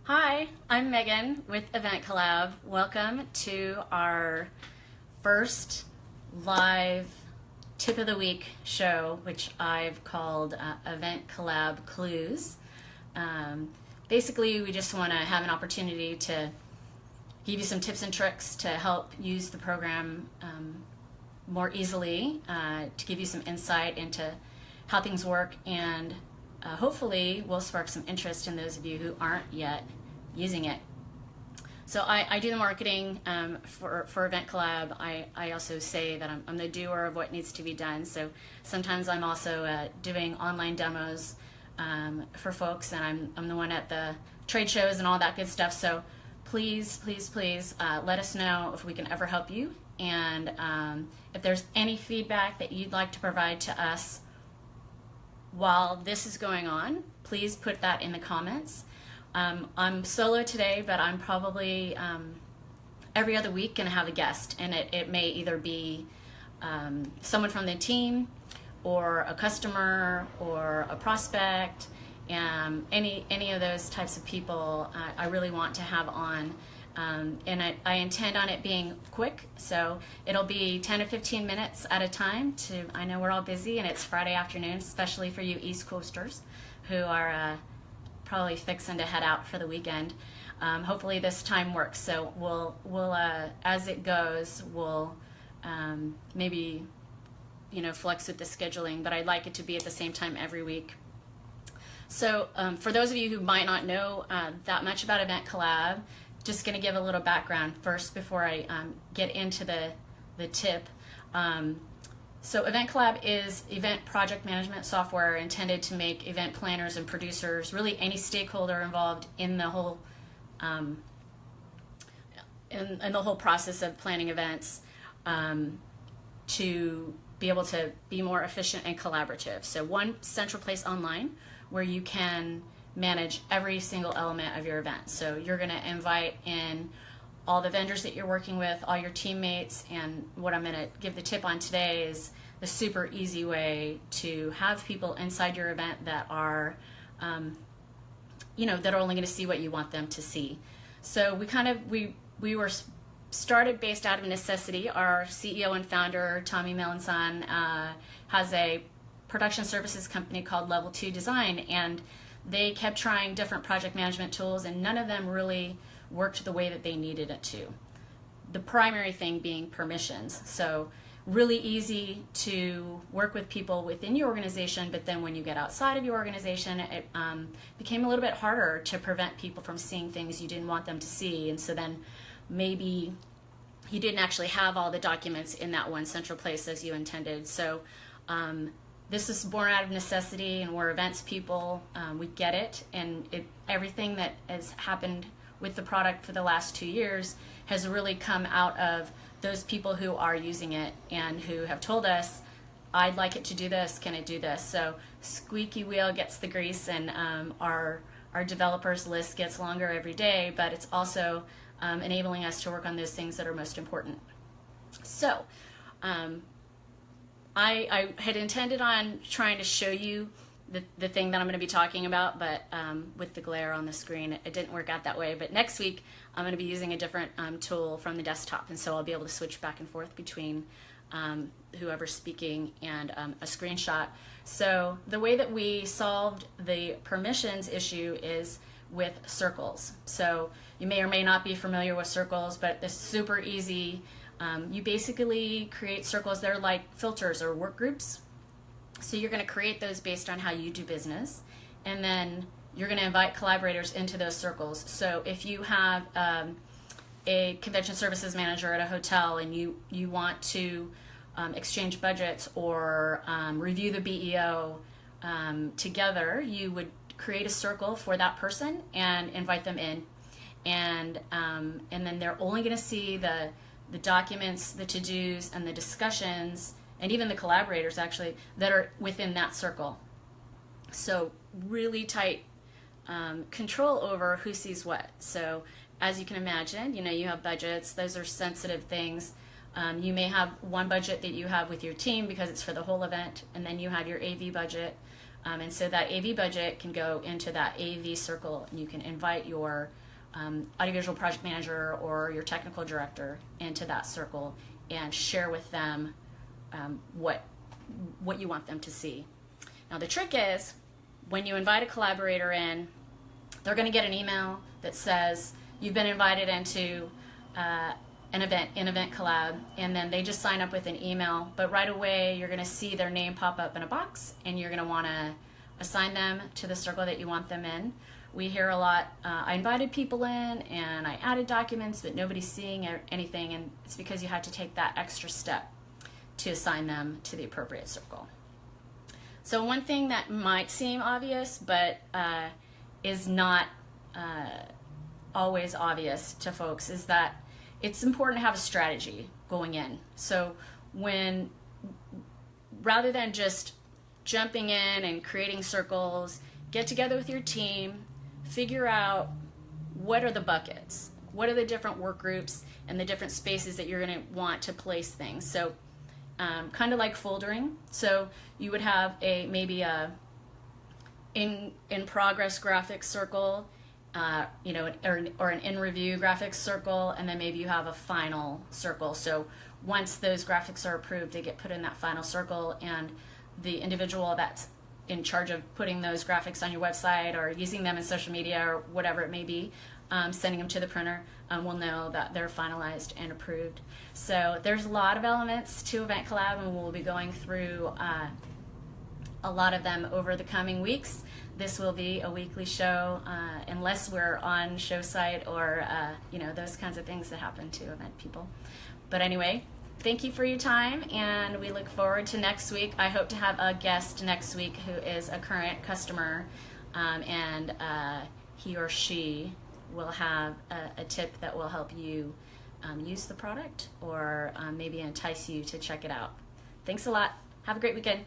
Hi, I'm Megan with EventCollab. Welcome to our first live tip of the week show, which I've called EventCollab Clues. Basically, we just want to have an opportunity to give you some tips and tricks to help use the program more easily, to give you some insight into how things work, and hopefully will spark some interest in those of you who aren't yet using it. So I do the marketing for EventCollab. I also say that I'm the doer of what needs to be done. So sometimes I'm also doing online demos for folks, and I'm the one at the trade shows and all that good stuff. So please let us know if we can ever help you, and if there's any feedback that you'd like to provide to us while this is going on, please put that in the comments. I'm solo today, but I'm probably every other week going to have a guest, and it may either be someone from the team or a customer or a prospect, any of those types of people I really want to have on. And I intend on it being quick, so it'll be 10 to 15 minutes at a time. I know we're all busy and it's Friday afternoon, especially for you East Coasters who are probably fixing to head out for the weekend. Hopefully this time works, so we'll as it goes, we'll maybe flex with the scheduling, but I'd like it to be at the same time every week. So for those of you who might not know that much about EventCollab, just going to give a little background first before I get into the tip. So EventCollab is event project management software intended to make event planners and producers, really any stakeholder involved in the whole in the whole process of planning events, to be able to be more efficient and collaborative. So one central place online where you can manage every single element of your event. So you're going to invite in all the vendors that you're working with, all your teammates, and what I'm going to give the tip on today is the super easy way to have people inside your event that are, that are only going to see what you want them to see. So we were started based out of necessity. Our CEO and founder, Tommy Melanson, has a production services company called Level 2 Design, and they kept trying different project management tools, and none of them really worked the way that they needed it to. The primary thing being permissions. So really easy to work with people within your organization, but then when you get outside of your organization, it became a little bit harder to prevent people from seeing things you didn't want them to see. And so then maybe you didn't actually have all the documents in that one central place as you intended. So this is born out of necessity, and we're events people. We get it, and everything that has happened with the product for the last 2 years has really come out of those people who are using it and who have told us, I'd like it to do this, can it do this? So squeaky wheel gets the grease, and our developers list gets longer every day, but it's also enabling us to work on those things that are most important. So I had intended on trying to show you the thing that I'm going to be talking about, but with the glare on the screen, it didn't work out that way. But next week, I'm going to be using a different tool from the desktop, and so I'll be able to switch back and forth between whoever's speaking and a screenshot. So the way that we solved the permissions issue is with circles. So you may or may not be familiar with circles, but it's super easy. You basically create circles. They're like filters or work groups. So you're going to create those based on how you do business, and then you're going to invite collaborators into those circles. So if you have a convention services manager at a hotel, and you want to exchange budgets or review the BEO together, you would create a circle for that person and invite them in, and then they're only going to see the documents, the to-dos, and the discussions, and even the collaborators actually that are within that circle. So really tight control over who sees what. So as you can imagine, you have budgets. Those are sensitive things. You may have one budget that you have with your team because it's for the whole event, and then you have your AV budget And so that AV budget can go into that AV circle, and you can invite your audiovisual project manager or your technical director into that circle and share with them what you want them to see. Now the trick is, when you invite a collaborator in, they're going to get an email that says you've been invited into an event in EventCollab, and then they just sign up with an email, but right away you're going to see their name pop up in a box, and you're going to want to assign them to the circle that you want them in. We hear a lot, I invited people in and I added documents, but nobody's seeing anything, and it's because you had to take that extra step to assign them to the appropriate circle. So one thing that might seem obvious, but is not always obvious to folks, is that it's important to have a strategy going in. So rather than just jumping in and creating circles, get together with your team, figure out what are the buckets, what are the different work groups and the different spaces that you're going to want to place things. So kind of like foldering. So you would have maybe a in progress graphics circle, or an in review graphics circle, and then maybe you have a final circle. So once those graphics are approved, they get put in that final circle, and the individual that's in charge of putting those graphics on your website or using them in social media or whatever it may be, sending them to the printer, will know that they're finalized and approved. So there's a lot of elements to EventCollab, and we'll be going through a lot of them over the coming weeks. This will be a weekly show, unless we're on show site or those kinds of things that happen to event people. But anyway, thank you for your time, and we look forward to next week. I hope to have a guest next week who is a current customer, and he or she will have a tip that will help you use the product, or maybe entice you to check it out. Thanks a lot. Have a great weekend.